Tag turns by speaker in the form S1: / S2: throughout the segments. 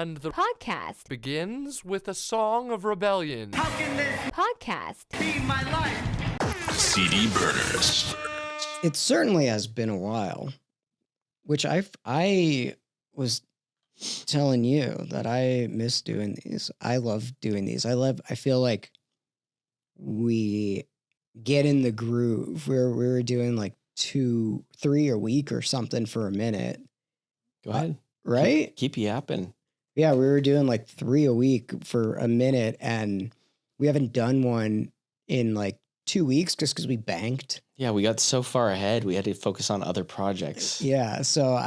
S1: And the
S2: podcast
S1: begins with a song of rebellion.
S3: How can this
S2: podcast.
S3: be my life?
S4: CD Burners.
S5: It certainly has been a while, which I was telling you that I miss doing these. I love doing these. I feel like we get in the groove where we were doing like 2-3 a week or something for a minute.
S6: Go ahead.
S5: Right?
S6: Keep yapping.
S5: Yeah, we were doing like 3 a week for a minute, and we haven't done one in like 2 weeks just because we banked.
S6: Yeah, we got so far ahead. We had to focus on other projects.
S5: Yeah, so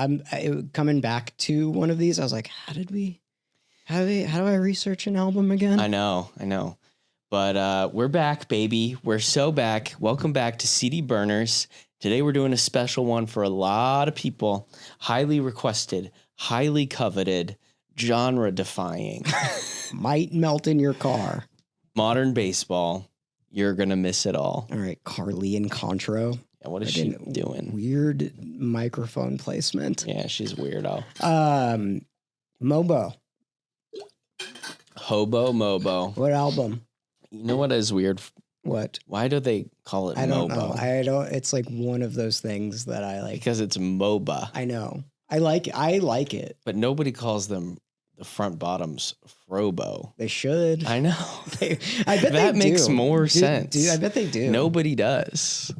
S5: coming back to one of these. I was like, how do I research an album again?
S6: I know. But we're back, baby. We're so back. Welcome back to CD Burners. Today we're doing a special one for a lot of people. Highly requested, highly coveted, genre-defying.
S5: Might melt in your car.
S6: Modern baseball. You're going to miss it all.
S5: All right, Carly and Contro.
S6: Yeah, what is she doing?
S5: Weird microphone placement.
S6: Yeah, she's a weirdo.
S5: Mobo.
S6: Hobo Mobo.
S5: What album?
S6: You know what is weird?
S5: What?
S6: Why do they call it
S5: I don't
S6: Mobo?
S5: know. It's like one of those things that I like.
S6: Because it's MOBA.
S5: I know. I like it.
S6: But nobody calls them the front bottoms Frobo.
S5: They should.
S6: I know.
S5: I bet
S6: that
S5: they
S6: makes
S5: do.
S6: more sense.
S5: Dude, I bet they do.
S6: Nobody does.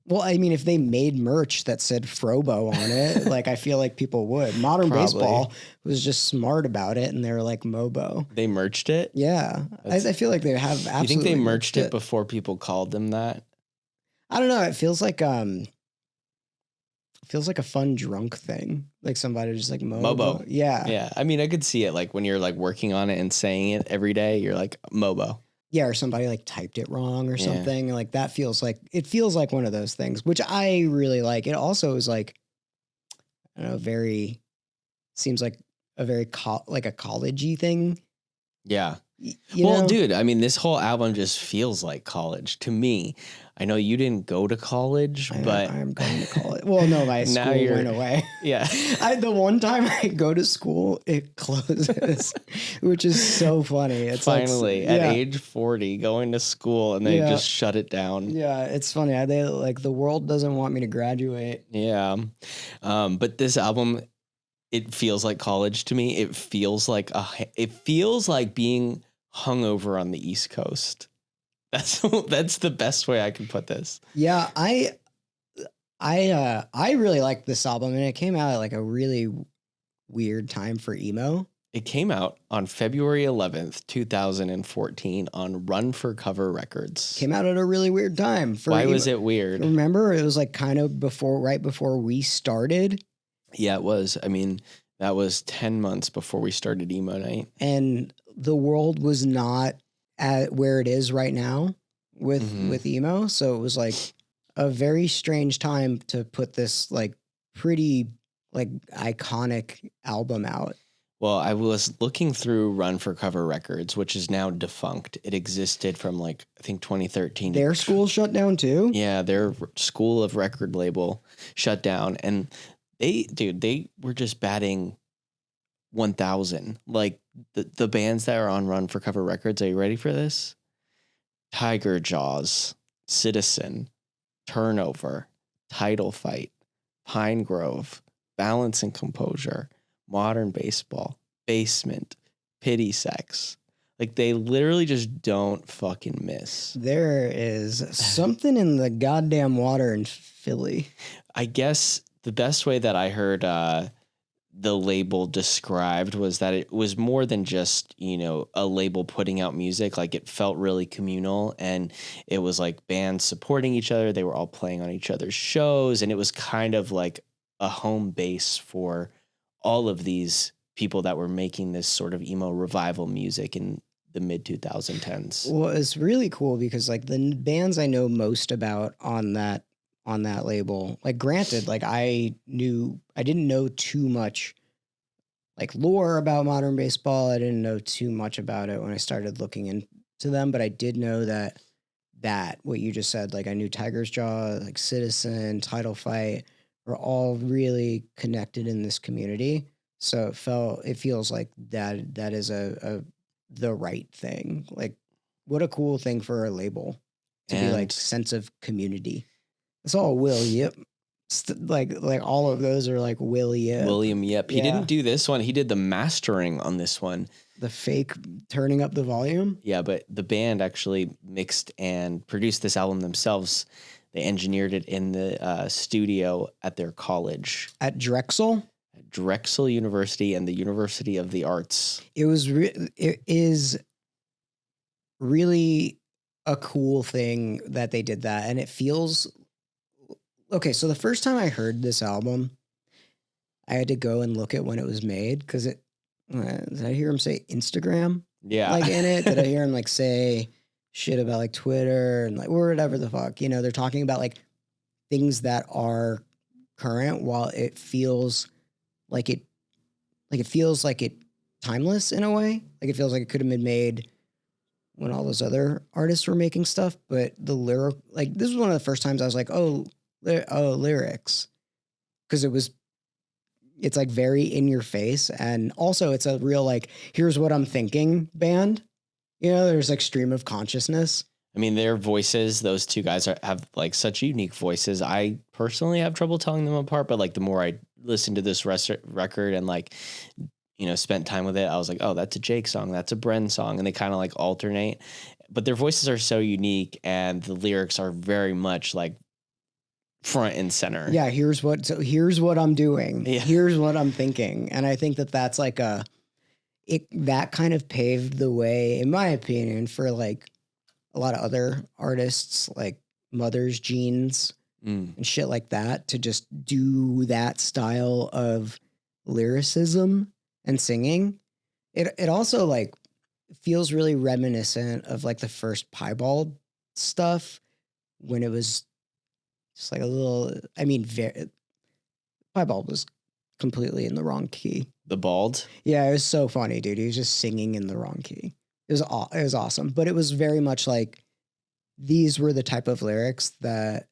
S5: Well, I mean, if they made merch that said Frobo on it, like I feel like people would. Modern
S6: Probably.
S5: Baseball was just smart about it, and they were like Mobo.
S6: They merged it?
S5: Yeah, I feel like they have absolutely.
S6: You think they merged it before people called them that?
S5: I don't know. It feels like a fun drunk thing, like somebody just like Mobo. Yeah,
S6: Yeah. I mean, I could see it like when you're like working on it and saying it every day, you're like Mobo.
S5: yeah, or somebody like typed it wrong or
S6: Yeah.
S5: something. Like that feels like one of those things, which I really like. It also is like, I don't know, seems like a very like a college-y thing.
S6: Yeah.
S5: You
S6: Well,
S5: know?
S6: dude, I mean, this whole album just feels like college to me. I know you didn't go to college, but
S5: I'm going to college. Well, no, my
S6: Now
S5: school
S6: you're-
S5: went away.
S6: yeah.
S5: The one time I go to school, it closes, which is so funny. It's
S6: Finally,
S5: like,
S6: at age 40, going to school and they
S5: Yeah.
S6: just shut it down.
S5: yeah, it's funny. They like the world doesn't want me to graduate.
S6: Yeah. But this album, it feels like college to me. It feels like being hungover on the East Coast. That's the best way I can put this.
S5: Yeah, I really liked this album, and it came out at like a really weird time for emo.
S6: It came out on February 11th, 2014 on Run for Cover Records.
S5: Came out at a really weird time.
S6: Why was it weird?
S5: Remember, it was like kind of right before we started.
S6: Yeah, it was. I mean, that was 10 months before we started Emo Nite.
S5: And the world was not at where it is right now with emo. So it was like a very strange time to put this like pretty like iconic album out.
S6: Well, I was looking through Run for Cover Records, which is now defunct. It existed from like, I think 2013.
S5: Their school shut down too?
S6: Yeah, their school of record label shut down. And they were just batting 1,000. Like the bands that are on Run for Cover Records, are you ready for this? Tiger Jaws, Citizen, Turnover, Title Fight, Pine Grove, Balance and Composure, Modern Baseball, Basement, Pity Sex. Like they literally just don't fucking miss.
S5: There is something in the goddamn water in Philly.
S6: I guess the best way that I heard the label described was that it was more than just, a label putting out music. Like it felt really communal, and it was like bands supporting each other. They were all playing on each other's shows, and it was kind of like a home base for all of these people that were making this sort of emo revival music in the mid 2010s.
S5: Well, it's really cool because like the bands I know most about on that label, like granted, like I didn't know too much like lore about Modern Baseball. I didn't know too much about it when I started looking into them, but I did know that what you just said, like I knew Tiger's Jaw, like Citizen, Title Fight, are all really connected in this community. So it feels like that is the right thing. Like, what a cool thing for a label to be like
S6: And
S5: sense of community. It's all Will Yip. Like all of those are like Will Yip.
S6: William Yep. He
S5: Yeah.
S6: didn't do this one. He did the mastering on this one.
S5: The fake turning up the volume
S6: Yeah, but the band actually mixed and produced this album themselves. They engineered it in the studio at their college,
S5: at Drexel.
S6: Drexel University and the University of the Arts.
S5: It is really a cool thing that they did that, and it feels okay. So the first time I heard this album, I had to go and look at when it was made because did I hear him say Instagram?
S6: Yeah.
S5: Like in it? Did I hear him like say shit about like Twitter and like whatever the fuck? You know, they're talking about like things that are current while it feels like it feels like it timeless in a way. Like it feels like it could have been made when all those other artists were making stuff. But the lyric, like this was one of the first times I was like, oh, lyrics. Because it's like very in your face. And also it's a real like, here's what I'm thinking band. You know, there's like stream of consciousness.
S6: I mean, their voices, those two guys have like such unique voices. I personally have trouble telling them apart, but like the more I listened to this record and like, you know, spent time with it, I was like, oh, that's a Jake song. That's a Bren song. And they kind of like alternate, but their voices are so unique and the lyrics are very much like front and center.
S5: Yeah. Here's what I'm doing.
S6: Yeah.
S5: Here's what I'm thinking. And I think that that's like that kind of paved the way, in my opinion, for like a lot of other artists like Mother's Jeans and shit like that to just do that style of lyricism and singing. It also like feels really reminiscent of like the first Piebald stuff when it was just like a little, I mean, Piebald was completely in the wrong key.
S6: The bald.
S5: Yeah, it was so funny, dude. He was just singing in the wrong key. It was awesome, but it was very much like these were the type of lyrics that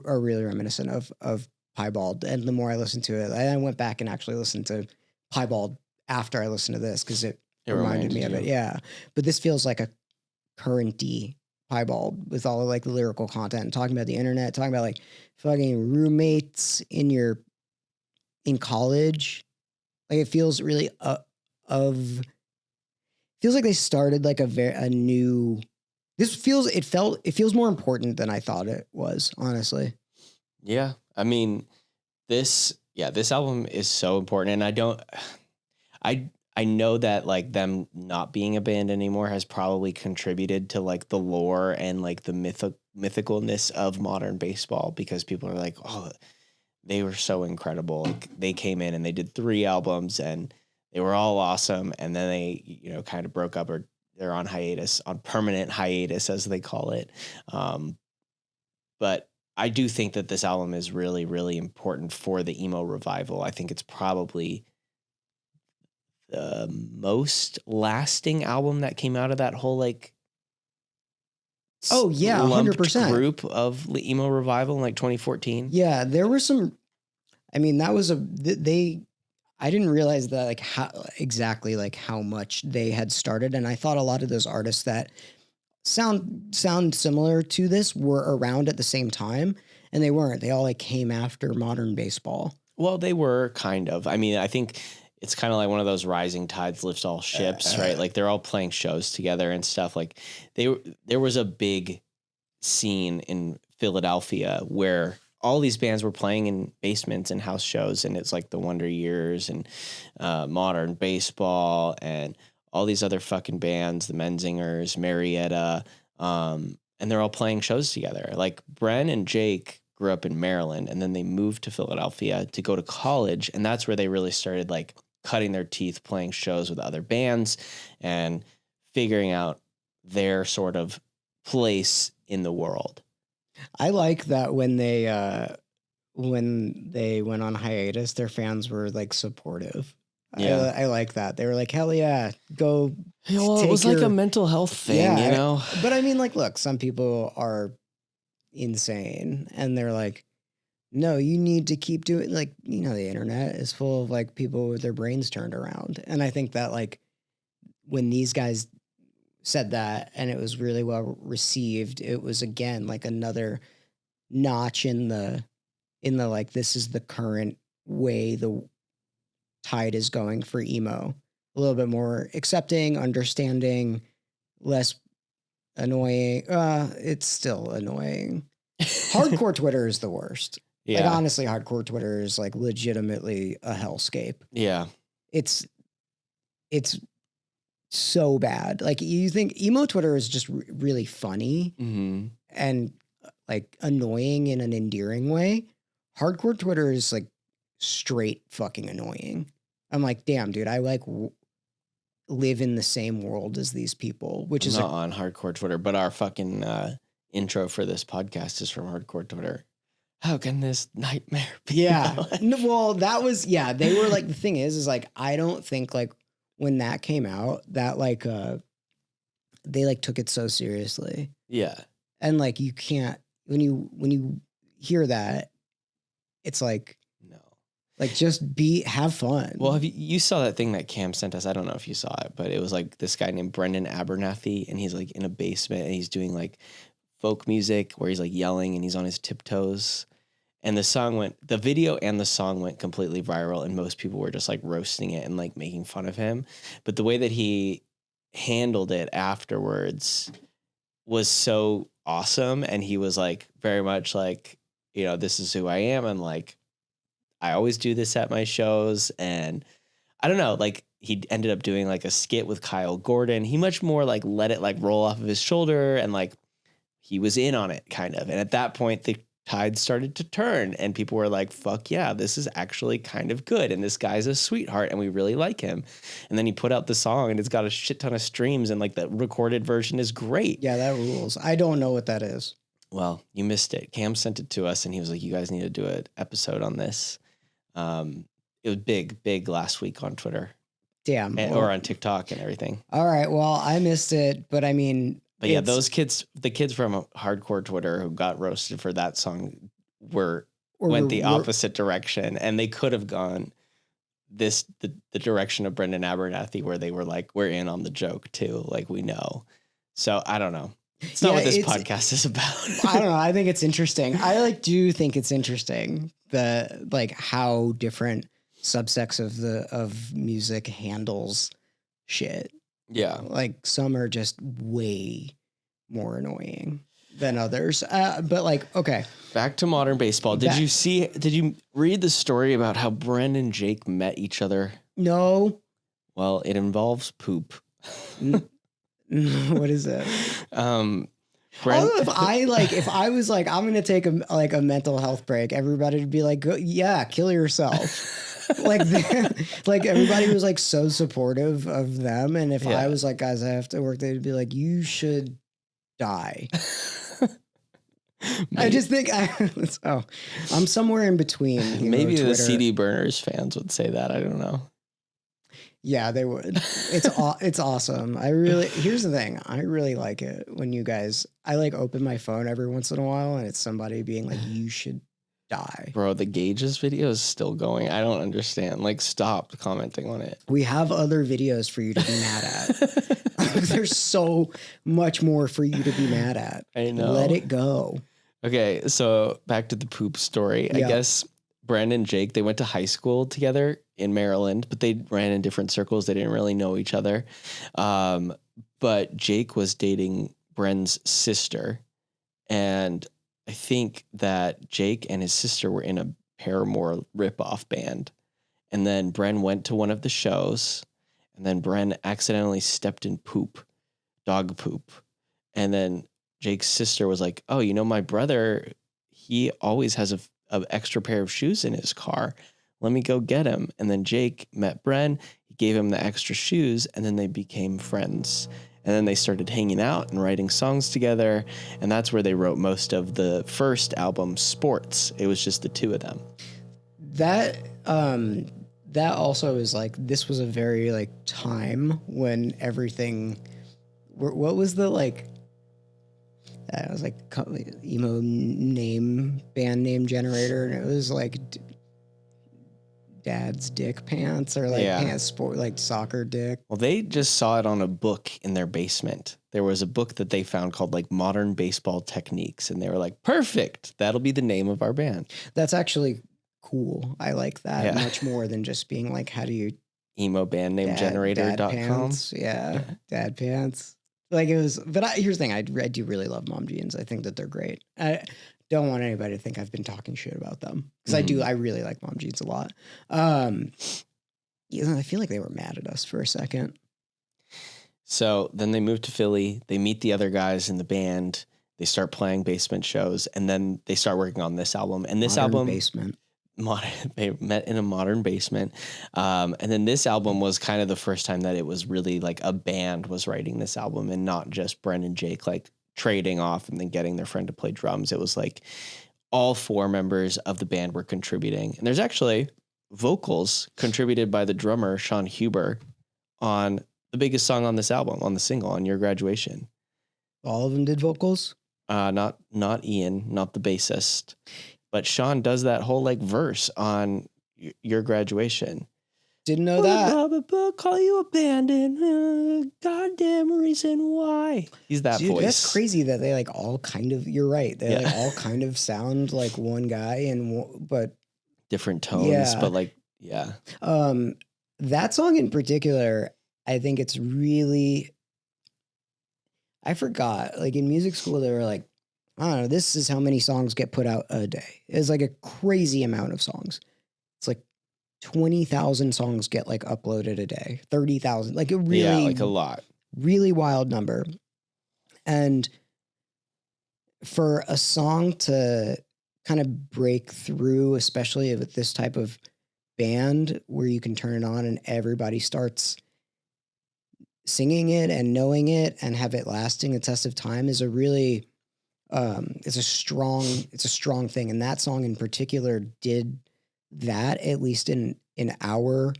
S5: are really reminiscent of Piebald. And the more I listened to it, I went back and actually listened to Piebald after I listened to this because it reminded me of it. Yeah, but this feels like a currenty Piebald with all of like the lyrical content and talking about the internet, talking about like fucking roommates in college. Like it feels really feels like they started like a new. It feels more important than I thought it was, honestly.
S6: Yeah. I mean, this album is so important. And I know that like them not being a band anymore has probably contributed to like the lore and like the mythicalness of modern baseball because people are like, oh, they were so incredible. Like they came in and they did 3 albums and they were all awesome. And then they, you know, kind of broke up or they're on permanent hiatus, as they call it. But I do think that this album is really, really important for the emo revival. I think it's probably the most lasting album that came out of that whole like
S5: Oh yeah,
S6: lumped
S5: 100%.
S6: group of emo revival in like 2014.
S5: Yeah, there were some. I mean, that was I didn't realize that like how much they had started, and I thought a lot of those artists that sound similar to this were around at the same time, and they weren't. They all like came after modern baseball.
S6: Well, they were kind of. I mean, I think it's kind of like one of those rising tides lifts all ships, right? Like they're all playing shows together and stuff. Like there was a big scene in Philadelphia where all these bands were playing in basements and house shows, and it's like the Wonder Years and Modern Baseball and all these other fucking bands, the Menzingers, Marietta, and they're all playing shows together. Like Bren and Jake grew up in Maryland, and then they moved to Philadelphia to go to college, and that's where they really started like cutting their teeth playing shows with other bands and figuring out their sort of place in the world.
S5: I like that when they went on hiatus, their fans were like supportive.
S6: Yeah.
S5: I like that. They were like, hell yeah, go.
S6: Well, it was like a mental health thing, you know?
S5: But I mean, like, look, some people are insane and they're like, no, you need to keep doing, like, the internet is full of like people with their brains turned around. And I think that like when these guys said that and it was really well received, it was again like another notch in the like, this is the current way the tide is going for emo. A little bit more accepting, understanding, less annoying. It's still annoying. Hardcore Twitter is the worst.
S6: Yeah.
S5: Like, honestly, hardcore Twitter is like legitimately a hellscape.
S6: Yeah.
S5: It's so bad. Like, you think emo Twitter is just really funny and like annoying in an endearing way. Hardcore Twitter is like straight fucking annoying. I'm like, damn, dude, I like live in the same world as these people, which is
S6: not on hardcore Twitter, but our fucking intro for this podcast is from hardcore Twitter. How can this nightmare be?
S5: Yeah. No, well, that was, yeah, they were like, the thing is like, I don't think like when that came out that like, they like took it so seriously.
S6: Yeah.
S5: And like, you can't, when you hear that, it's like,
S6: no,
S5: like just have fun.
S6: Well, you saw that thing that Cam sent us? I don't know if you saw it, but it was like this guy named Brendan Abernathy, and he's like in a basement and he's doing like folk music where he's like yelling and he's on his tiptoes. And the video and the song went completely viral, and most people were just like roasting it and like making fun of him. But the way that he handled it afterwards was so awesome. And he was like very much like, this is who I am. And like, I always do this at my shows. And I don't know, like he ended up doing like a skit with Kyle Gordon. He much more like let it like roll off of his shoulder, and like he was in on it kind of. And at that point, the tide started to turn and people were like, fuck yeah, this is actually kind of good. And this guy's a sweetheart and we really like him. And then he put out the song and it's got a shit ton of streams, and like the recorded version is great.
S5: Yeah, that rules. I don't know what that is.
S6: Well, you missed it. Cam sent it to us and he was like, you guys need to do an episode on this. It was big last week on Twitter.
S5: Damn.
S6: Or on TikTok and everything.
S5: All right. Well, I missed it, but I mean,
S6: but yeah, those kids, the kids from hardcore Twitter who got roasted for that song went the opposite direction, and they could have gone the direction of Brendan Abernathy, where they were like, we're in on the joke too. Like, we know. So I don't know. It's not what this podcast is about.
S5: I don't know. I think it's interesting. I do think it's interesting how different subsects of music handles shit.
S6: Yeah.
S5: Like some are just way more annoying than others. But like, okay.
S6: Back to modern baseball. Did you read the story about how Bren and Jake met each other?
S5: No.
S6: Well, it involves poop.
S5: What is it? If I was like, I'm gonna take a mental health break, everybody would be like, yeah, kill yourself. like everybody was like so supportive of them, and if I was like, guys, I have to work, they'd be like, you should die. I just think I'm somewhere in between.
S6: Maybe the CD Burners fans would say that. I don't know.
S5: Yeah, they would. It's awesome. Here's the thing. I really like it when you guys, I like open my phone every once in a while and it's somebody being like, you should die.
S6: Bro, the Gauges video is still going. I don't understand. Like, stop commenting on it.
S5: We have other videos for you to be mad at. There's so much more for you to be mad at.
S6: I know.
S5: Let it go.
S6: Okay, so back to the poop story. Yeah. I guess Brandon and Jake, they went to high school together in Maryland, but they ran in different circles. They didn't really know each other. But Jake was dating Bren's sister. And I think that Jake and his sister were in a Paramore ripoff band. And then Bren went to one of the shows. And then Bren accidentally stepped in dog poop. And then Jake's sister was like, oh, my brother, he always has an extra pair of shoes in his car. Let me go get him. And then Jake met Bren. He gave him the extra shoes, and then they became friends. And then they started hanging out and writing songs together. And that's where they wrote most of the first album, Sports. It was just the two of them.
S5: That also is like, this was a very like time when everything, what was the like, It was like emo band name generator, and it was like dad's dick pants or like pants sport like soccer dick.
S6: Well, they just saw it on a book in their basement. There was a book that they found called like Modern Baseball Techniques, and they were like, perfect. That'll be the name of our band.
S5: That's actually cool. I like that much more than just being like, how do you
S6: emo band name generator.com.
S5: Yeah, dad pants. Like it was, but here's the thing. I do really love mom jeans. I think that they're great. I don't want anybody to think I've been talking shit about them because I do. I really like mom jeans a lot. You know, I feel like they were mad at us for a second.
S6: So then they move to Philly. They meet the other guys in the band. They start playing basement shows, and then they start working on this album. And this album,
S5: basement.
S6: They met in a modern basement. And then this album was kind of the first time that it was really like a band was writing this album and not just Bren and Jake like trading off and then getting their friend to play drums. It was like all 4 members of the band were contributing. And there's actually vocals contributed by the drummer, Sean Huber, on the biggest song on this album, on the single, on Your Graduation.
S5: All of them did vocals?
S6: Not Ian, not the bassist. But Sean does that whole like verse on Your Graduation.
S5: Didn't know that.
S6: Blah, blah, blah, call you abandoned. Goddamn reason why. He's that voice.
S5: That's crazy that they like all kind of. You're right. They like all kind of sound like one guy, but
S6: different tones. But like
S5: that song in particular, I think it's really. I forgot. Like in music school, they were like, I don't know. This is how many songs get put out a day. It's like a crazy amount of songs. It's like 20,000 songs get like uploaded a day, 30,000, like a really,
S6: like a lot,
S5: really wild number. And for a song to kind of break through, especially with this type of band where you can turn it on and everybody starts singing it and knowing it and have it lasting the test of time is a really, it's a strong thing. And that song in particular did that, at least in our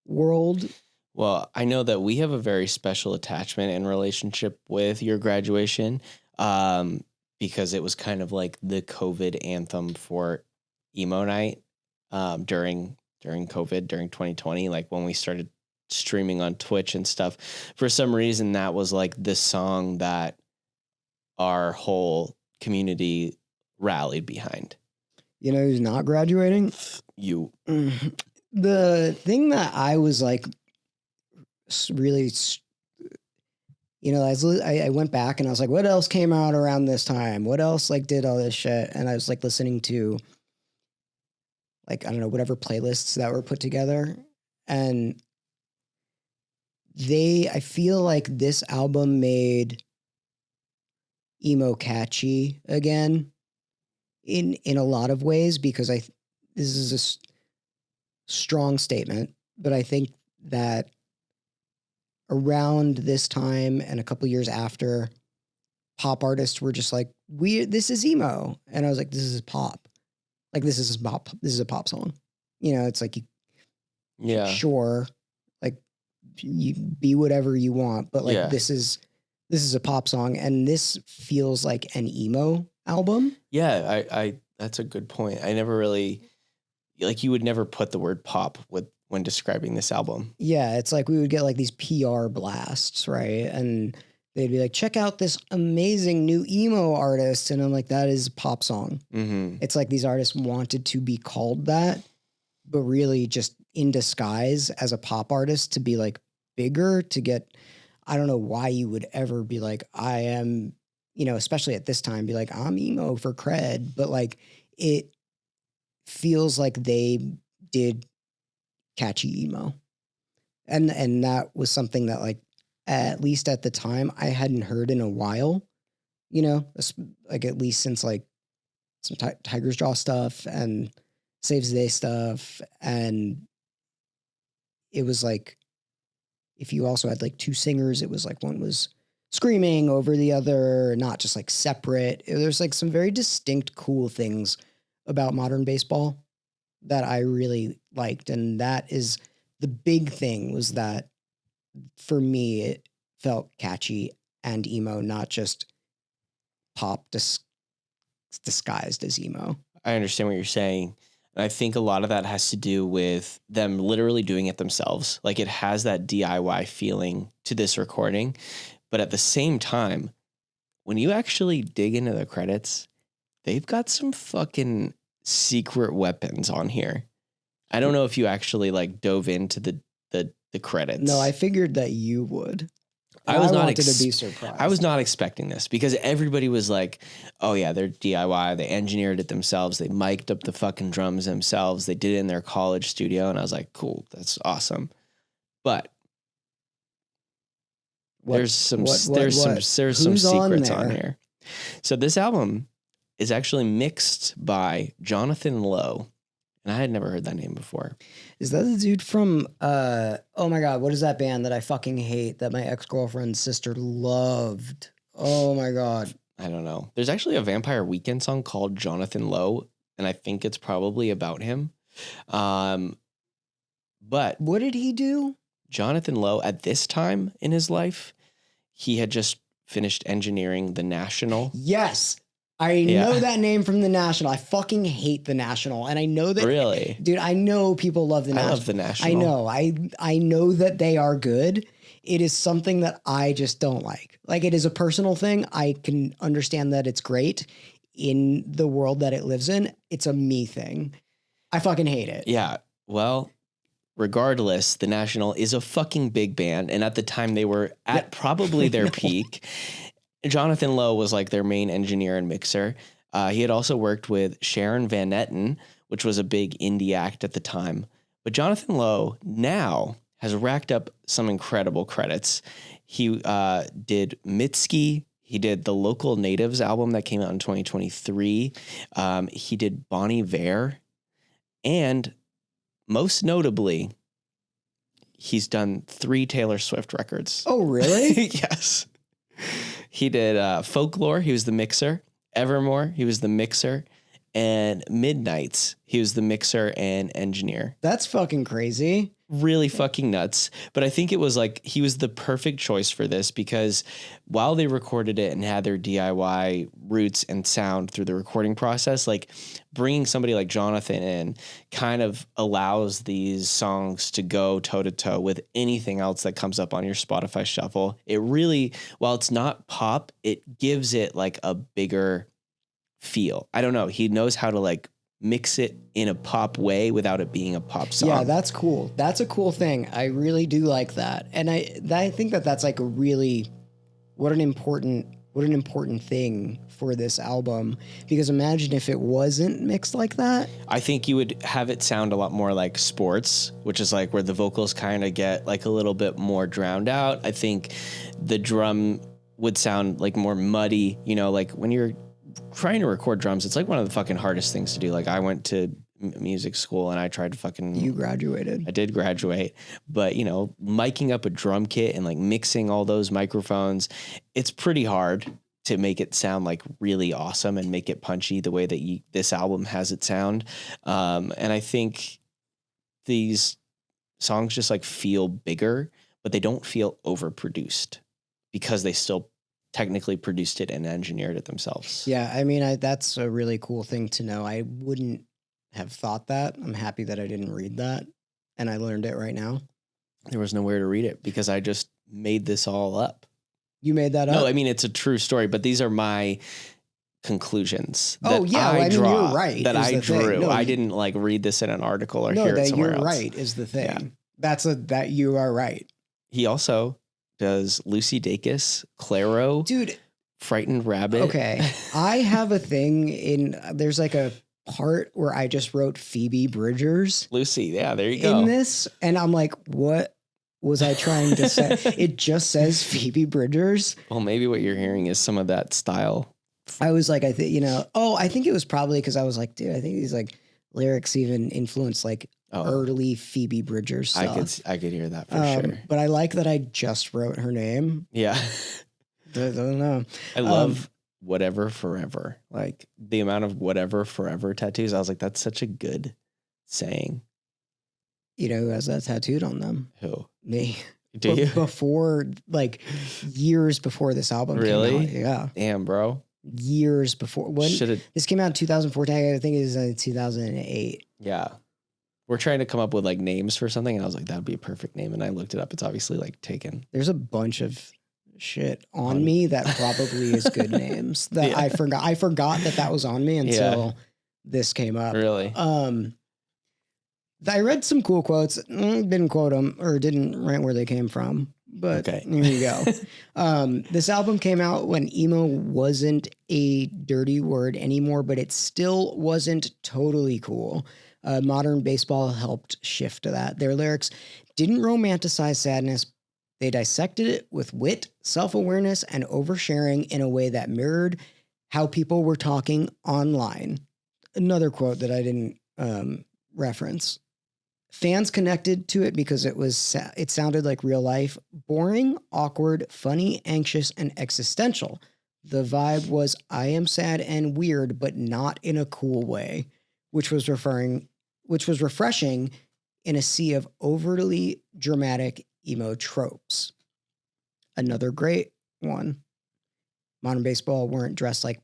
S5: world.
S6: Well, I know that we have a very special attachment and relationship with Your Graduation, because it was kind of like the COVID anthem for Emo Nite during COVID, during 2020, like when we started streaming on Twitch and stuff. For some reason, that was like the song that our whole community rallied behind.
S5: You know who's not graduating?
S6: You.
S5: The thing that I was like really, you know, I went back and I was like, what else came out around this time? What else like did all this shit? And I was like listening to like, I don't know, whatever playlists that were put together. And I feel like this album made emo catchy again in a lot of ways, because this is a strong statement, but I think that around this time and a couple years after, pop artists were just like, this is emo. And I was like, this is pop. Like this is a pop song. You know, it's like, sure, like you be whatever you want, but like this is a pop song, and this feels like an emo album.
S6: Yeah, I that's a good point. I never really, like, you would never put the word pop when describing this album.
S5: Yeah, it's like we would get like these PR blasts, right? And they'd be like, check out this amazing new emo artist. And I'm like, that is a pop song.
S6: Mm-hmm.
S5: It's like these artists wanted to be called that, but really just in disguise as a pop artist to be like bigger, to get, I don't know why you would ever be like, I am, you know, especially at this time, be like, I'm emo for cred. But like, it feels like they did catchy emo. And that was something that like, at least at the time, I hadn't heard in a while, you know, like at least since like some Tiger's Jaw stuff and Saves the Day stuff. And it was like, if you also had like two singers, it was like one was screaming over the other, not just like separate. There's like some very distinct, cool things about modern baseball that I really liked. And that is the big thing, was that for me, it felt catchy and emo, not just pop disguised as emo.
S6: I understand what you're saying. And I think a lot of that has to do with them literally doing it themselves. Like it has that DIY feeling to this recording. But at the same time, when you actually dig into the credits, they've got some fucking secret weapons on here. I don't know if you actually like dove into the credits.
S5: No, I figured that you would.
S6: I wanted
S5: to be surprised.
S6: I was not expecting this because everybody was like, oh yeah, they're DIY. They engineered it themselves. They mic'd up the fucking drums themselves. They did it in their college studio. And I was like, cool, that's awesome. But there's some secrets on here. So this album is actually mixed by Jonathan Lowe. And I had never heard that name before.
S5: Is that the dude from, oh my God, what is that band that I fucking hate that my ex-girlfriend's sister loved? Oh my God.
S6: I don't know. There's actually a Vampire Weekend song called Jonathan Lowe, and I think it's probably about him. But
S5: what did he do?
S6: Jonathan Lowe, at this time in his life, he had just finished engineering The National.
S5: Yes. I know that name from The National. I fucking hate The National. And I know that...
S6: Really?
S5: Dude, I know people love The National.
S6: I love The National.
S5: I know. I know that they are good. It is something that I just don't like. Like, it is a personal thing. I can understand that it's great in the world that it lives in. It's a me thing. I fucking hate it.
S6: Yeah. Well, regardless, The National is a fucking big band. And at the time, they were at probably their peak. Jonathan Lowe was like their main engineer and mixer. He had also worked with Sharon Van Etten, which was a big indie act at the time. But Jonathan Lowe now has racked up some incredible credits. He did Mitski. He did the Local Natives album that came out in 2023. He did Bon Iver. And most notably, he's done 3 Taylor Swift records.
S5: Oh, really?
S6: Yes. He did Folklore. He was the mixer. Evermore. He was the mixer. And Midnights. He was the mixer and engineer.
S5: That's fucking crazy.
S6: Really fucking nuts. But I think it was like he was the perfect choice for this because while they recorded it and had their DIY roots and sound through the recording process, like bringing somebody like Jonathan in kind of allows these songs to go toe to toe with anything else that comes up on your Spotify shuffle. It really, while it's not pop, it gives it like a bigger feel. I don't know. He knows how to like mix it in a pop way without it being a pop song.
S5: Yeah, that's cool. That's a cool thing. I really do like that. And I think that that's like a really, what an important thing for this album. Because imagine if it wasn't mixed like that.
S6: I think you would have it sound a lot more like Sports, which is like where the vocals kind of get like a little bit more drowned out. I think the drum would sound like more muddy, you know, like when you're trying to record drums, it's like one of the fucking hardest things to do. Like I went to music school and I tried to fucking...
S5: You graduated.
S6: I did graduate, but you know, miking up a drum kit and like mixing all those microphones, it's pretty hard to make it sound like really awesome and make it punchy the way that this album has it sound. And I think these songs just like feel bigger, but they don't feel overproduced because they still technically produced it and engineered it themselves.
S5: Yeah, I mean, that's a really cool thing to know. I wouldn't have thought that. I'm happy that I didn't read that, and I learned it right now.
S6: There was nowhere to read it because I just made this all up.
S5: You made that up?
S6: No, I mean, it's a true story, but these are my conclusions.
S5: Oh, yeah, I mean, you're right.
S6: That I drew. No, I didn't like read this in an article or hear it somewhere else.
S5: No, that you're right is the thing. Yeah. That you are right.
S6: He also does Lucy Dacus, Claro,
S5: dude,
S6: Frightened Rabbit.
S5: Okay, I have a thing there's like a part where I just wrote Phoebe Bridgers.
S6: Lucy, yeah, there you go.
S5: In this, and I'm like, what was I trying to say? It just says Phoebe Bridgers.
S6: Well, maybe what you're hearing is some of that style.
S5: I was like, I think it was probably because I was like, dude, I think these like lyrics even influenced like early Phoebe Bridgers stuff.
S6: I could hear that for sure.
S5: But I like that I just wrote her name.
S6: Yeah.
S5: I don't know.
S6: I love Whatever Forever. Like the amount of Whatever Forever tattoos. I was like, that's such a good saying.
S5: You know who has that tattooed on them?
S6: Who?
S5: Me.
S6: Do you?
S5: Before, like years before this album
S6: really?
S5: came out. Yeah.
S6: Damn, bro.
S5: years before. When
S6: Should've-
S5: this came out in 2014, I think it was in 2008.
S6: Yeah. We're trying to come up with like names for something, and I was like, that would be a perfect name. And I looked it up. It's obviously like taken.
S5: There's a bunch of shit on me that probably is good names that
S6: Yeah.
S5: I forgot. I forgot that was on me until this came up.
S6: Really?
S5: I read some cool quotes. Didn't quote them or didn't rant where they came from. But
S6: Okay.
S5: here you go. This album came out when emo wasn't a dirty word anymore, but it still wasn't totally cool. Modern baseball helped shift to that. Their lyrics didn't romanticize sadness. They dissected it with wit, self-awareness, and oversharing in a way that mirrored how people were talking online. Another quote that I didn't reference. Fans connected to it because it sounded like real life, boring, awkward, funny, anxious, and existential. The vibe was I am sad and weird, but not in a cool way, which was refreshing in a sea of overly dramatic emo tropes. Another great one. Modern baseball weren't dressed like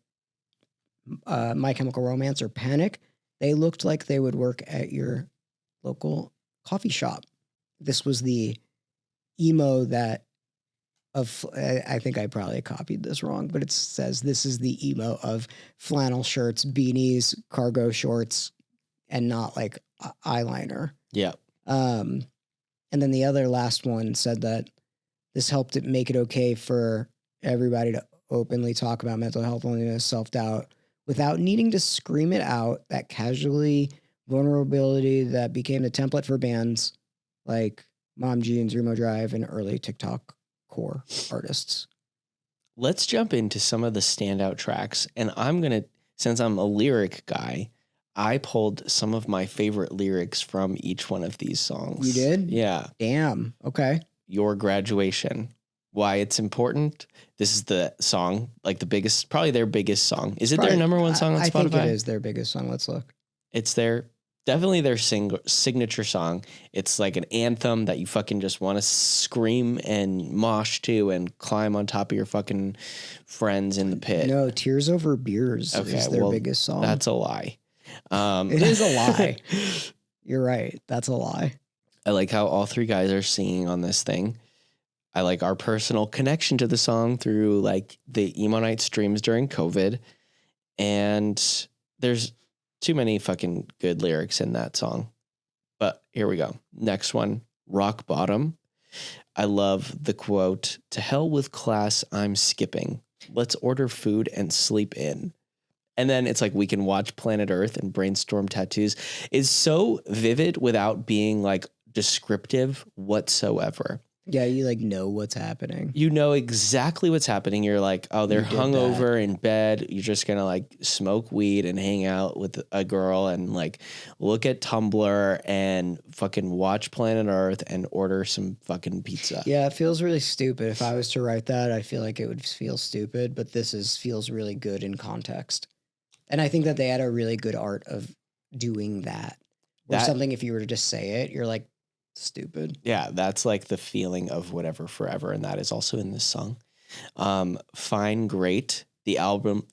S5: My Chemical Romance or Panic. They looked like they would work at your local coffee shop. This was the emo that I think I probably copied this wrong, but it says this is the emo of flannel shirts, beanies, cargo shorts, and not like eyeliner.
S6: Yeah.
S5: And then the other last one said that this helped it make it okay for everybody to openly talk about mental health, loneliness, self-doubt without needing to scream it out. That casually vulnerability that became the template for bands like Mom Jeans, Remo Drive, and early TikTok core artists.
S6: Let's jump into some of the standout tracks. And I'm going to, since I'm a lyric guy, I pulled some of my favorite lyrics from each one of these songs.
S5: You did?
S6: Yeah.
S5: Damn. Okay.
S6: Your Graduation. Why it's important. This is the song, like the biggest, probably their biggest song. Is it their number one song on Spotify?
S5: I think it is their biggest song. Let's look.
S6: It's definitely their signature song. It's like an anthem that you fucking just want to scream and mosh to and climb on top of your fucking friends in the pit.
S5: No, Tears Over Beers is their biggest song.
S6: That's a lie.
S5: It is a lie. You're right. That's a lie.
S6: I like how all three guys are singing on this thing. I like our personal connection to the song through like the Emo Nite streams during COVID. And there's too many fucking good lyrics in that song. But here we go. Next one, Rock Bottom. I love the quote, "To hell with class, I'm skipping. Let's order food and sleep in." And then it's like, we can watch Planet Earth and brainstorm tattoos. It's so vivid without being like descriptive whatsoever.
S5: Yeah, you like know what's happening.
S6: You know exactly what's happening. You're like, oh, they're
S5: You did
S6: hungover in bed. You're just going to like smoke weed and hang out with a girl and like look at Tumblr and fucking watch Planet Earth and order some fucking pizza.
S5: Yeah, it feels really stupid. If I was to write that, I feel like it would feel stupid, but feels really good in context. And I think that they had a really good art of doing that. Or something, if you were to just say it, you're like, stupid.
S6: Yeah, that's like the feeling of whatever forever, and that is also in this song. Fine Great, the album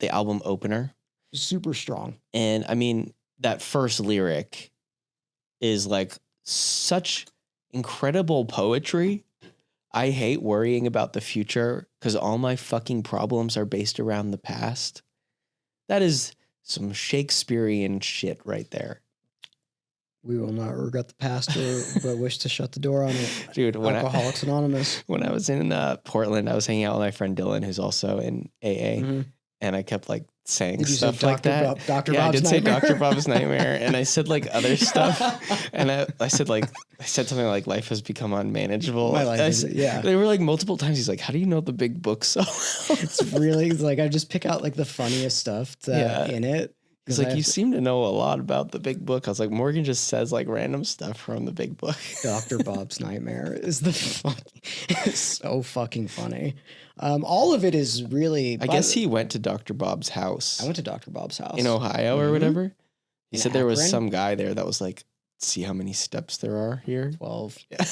S6: opener.
S5: Super strong.
S6: And I mean, that first lyric is like such incredible poetry. I hate worrying about the future because all my fucking problems are based around the past. That is some Shakespearean shit right there.
S5: We will not regret the past but wish to shut the door on it.
S6: Dude,
S5: Alcoholics Anonymous.
S6: When I was in Portland, I was hanging out with my friend Dylan, who's also in AA, and I kept like saying stuff like that.
S5: Dr.
S6: Yeah,
S5: Bob's
S6: I did
S5: Nightmare.
S6: say Dr. Bob's Nightmare, and I said like other stuff, and I said something like life has become unmanageable.
S5: My life is, yeah.
S6: They were like multiple times. He's like, "How do you know the big book so well?"
S5: It's like I just pick out like the funniest stuff in it.
S6: He's like, you seem to know a lot about the big book. I was like, Morgan just says like random stuff from the big book.
S5: Dr. Bob's Nightmare is it's so fucking funny. All of it is really.
S6: I guess he went to Dr. Bob's house.
S5: I went to Dr. Bob's house
S6: in Ohio or whatever. He said there was
S5: Akron?
S6: some guy there that was like, see how many steps there are here?
S5: 12.
S6: Yeah.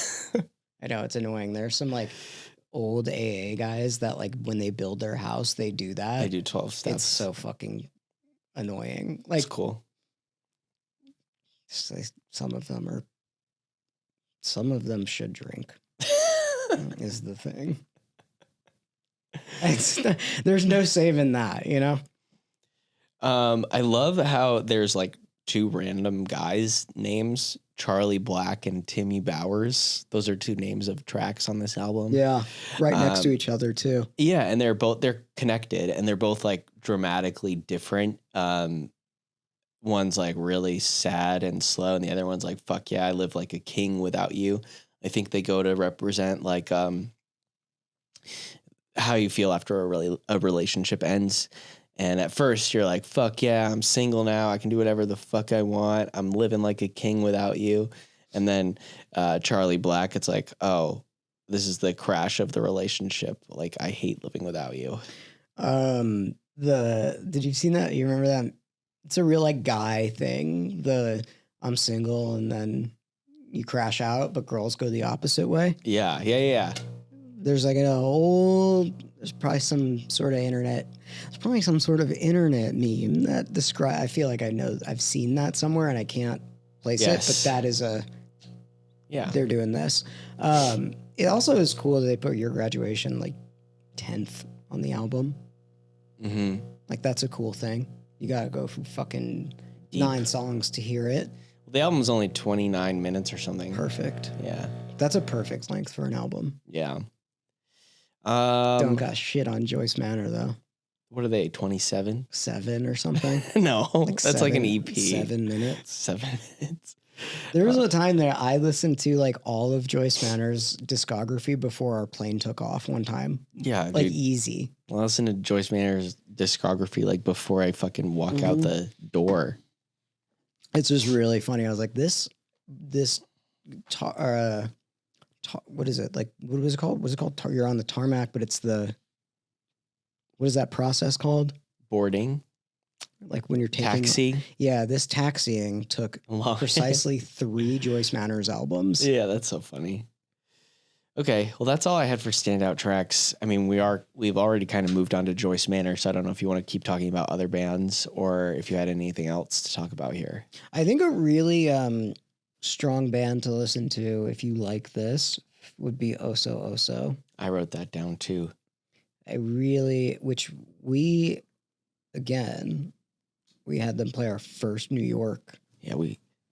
S5: I know it's annoying. There's some like old AA guys that like when they build their house, they do that.
S6: I do 12 steps.
S5: It's so fucking annoying.
S6: It's
S5: Like
S6: cool.
S5: some of them should drink is the thing. There's no saving that, you know?
S6: I love how there's like two random guys' names, Charlie Black and Timmy Bowers. Those are two names of tracks on this album.
S5: Yeah. Right next to each other too.
S6: Yeah, and they're connected and they're both like dramatically different. One's like really sad and slow, and the other one's like, fuck yeah, I live like a king without you. I think they go to represent like how you feel after a relationship ends. And at first you're like, fuck yeah, I'm single now. I can do whatever the fuck I want. I'm living like a king without you. And then Charlie Black, it's like, oh, this is the crash of the relationship. Like, I hate living without you.
S5: Did you see that? You remember that? It's a real like guy thing. I'm single and then you crash out, but girls go the opposite way.
S6: Yeah.
S5: There's like there's probably some sort of internet meme that I feel like I've seen that somewhere and I can't place it, but that is they're doing this. It also is cool that they put Your Graduation like 10th on the album. Mm-hmm. Like that's a cool thing. You gotta go from fucking 9 songs to hear it.
S6: The album's only 29 minutes or something.
S5: Perfect.
S6: Yeah.
S5: That's a perfect length for an album.
S6: Yeah.
S5: Don't got shit on Joyce Manor though.
S6: What are they, 27?
S5: 7 or something?
S6: No, that's like an EP.
S5: 7 minutes.
S6: 7 minutes.
S5: There was a time that I listened to like all of Joyce Manor's discography before our plane took off one time.
S6: Yeah,
S5: like
S6: dude.
S5: Easy.
S6: I listened to Joyce Manor's discography like before I fucking walk out the door.
S5: It's just really funny. I was like, what is it? Like, what was it called? Was it called? You're on the tarmac, but it's what is that process called?
S6: Boarding.
S5: Like when you're taking
S6: taxi.
S5: Yeah, this taxiing took precisely 3 Joyce Manor's albums.
S6: Yeah, that's so funny. Okay, well that's all I had for standout tracks. I mean, we've already kind of moved on to Joyce Manor, so I don't know if you want to keep talking about other bands or if you had anything else to talk about here.
S5: I think a really strong band to listen to if you like this would be Oso Oso.
S6: I wrote that down too.
S5: We had them play our first New York.
S6: Yeah,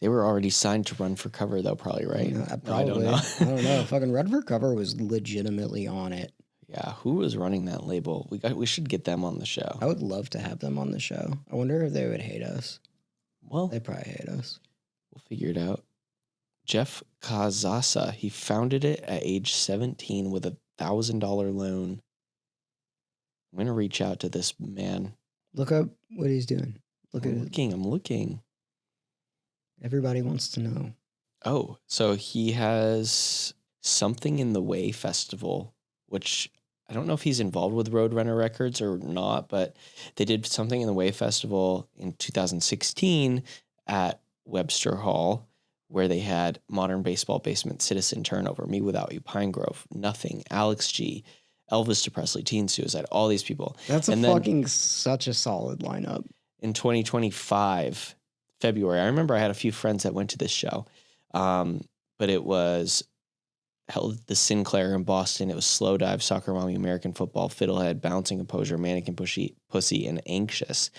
S6: they were already signed to Run for Cover though, probably, right?
S5: Probably. I don't know. Fucking Run for Cover was legitimately on it.
S6: Yeah, who was running that label? We should get them on the show.
S5: I would love to have them on the show. I wonder if they would hate us.
S6: Well,
S5: they probably hate us.
S6: We'll figure it out. Jeff Kazasa, he founded it at age 17 with $1,000 loan. I'm going to reach out to this man.
S5: Look up what he's doing.
S6: I'm looking.
S5: Everybody wants to know.
S6: Oh, so he has Something in the Way Festival, which I don't know if he's involved with Roadrunner Records or not, but they did Something in the Way Festival in 2016 at Webster Hall, where they had Modern Baseball Basement, Citizen Turnover, Me Without You, Pine Grove, Nothing, Alex G, Elvis Presley, Teen Suicide, all these people.
S5: That's such a solid lineup.
S6: In 2025, February, I remember I had a few friends that went to this show, but it was held at the Sinclair in Boston. It was Slow Dive, Soccer Mommy, American Football, Fiddlehead, Bouncing Composure, Mannequin Pussy, and Anxious.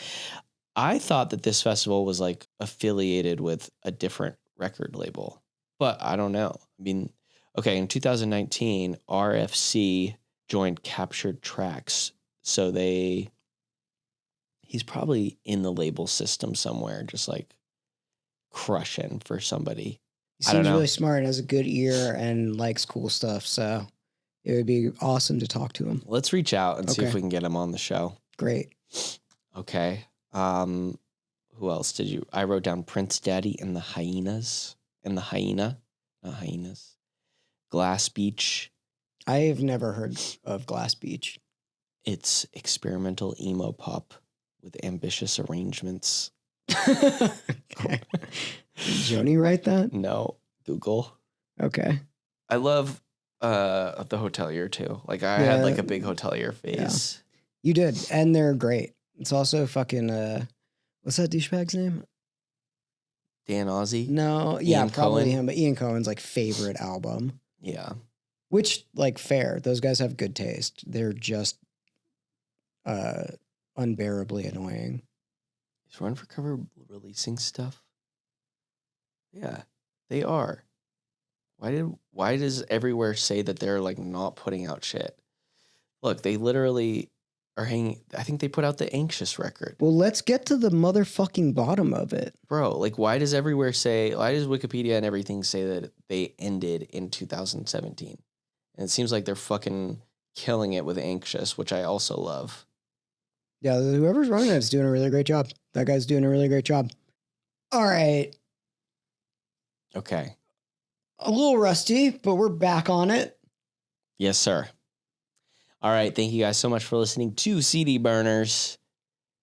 S6: I thought that this festival was like affiliated with a different record label, but I don't know. I mean, okay, in 2019, RFC joined Captured Tracks, so he's probably in the label system somewhere, just like crushing for somebody.
S5: He seems really smart and has a good ear and likes cool stuff, so it would be awesome to talk to him.
S6: Let's reach out and see if we can get him on the show.
S5: Great.
S6: Okay. Who else did you? I wrote down Prince Daddy and the Hyenas. And the Hyena. Not Hyenas. Glass Beach.
S5: I have never heard of Glass Beach.
S6: It's experimental emo pop with ambitious arrangements.
S5: Okay. Did Joni write that?
S6: No. Google.
S5: Okay.
S6: I love the hotelier too. Like I had like a big hotelier phase.
S5: You did, and they're great. It's also fucking what's that douchebag's name?
S6: Dan Ozzie.
S5: No, yeah, probably
S6: Cohen.
S5: him. But Ian Cohen's like favorite album,
S6: Yeah.
S5: which like fair. Those guys have good taste. They're just unbearably annoying.
S6: Is Run for Cover releasing stuff? Yeah, they are. Why does everywhere say that they're like not putting out shit? Look, they literally are hanging. I think they put out the Anxious record.
S5: Well, let's get to the motherfucking bottom of it.
S6: Bro, like why does Wikipedia and everything say that they ended in 2017? And it seems like they're fucking killing it with Anxious, which I also love.
S5: Yeah, whoever's running it's doing a really great job. That guy's doing a really great job. All right.
S6: Okay.
S5: A little rusty, but we're back on it.
S6: Yes, sir. All right. Thank you guys so much for listening to CD Burners.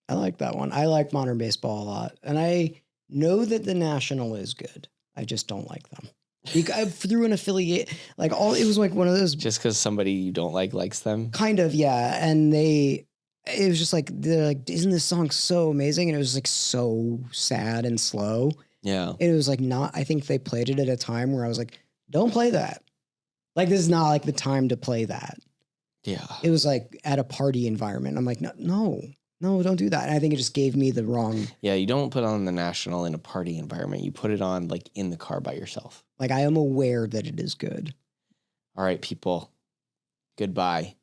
S5: I like that one. I like Modern Baseball a lot. And I know that the National is good. I just don't like them. Through an affiliate, like it was like one of those.
S6: Just because somebody you don't like likes them?
S5: Kind of, yeah. And it was just like, they're like, isn't this song so amazing? And it was like so sad and slow.
S6: Yeah.
S5: It was like I think they played it at a time where I was like, don't play that. Like, this is not like the time to play that.
S6: Yeah.
S5: It was like at a party environment. I'm like, no, don't do that. And I think it just gave me the wrong.
S6: Yeah. You don't put on the National in a party environment. You put it on like in the car by yourself.
S5: Like, I am aware that it is good.
S6: All right, people. Goodbye.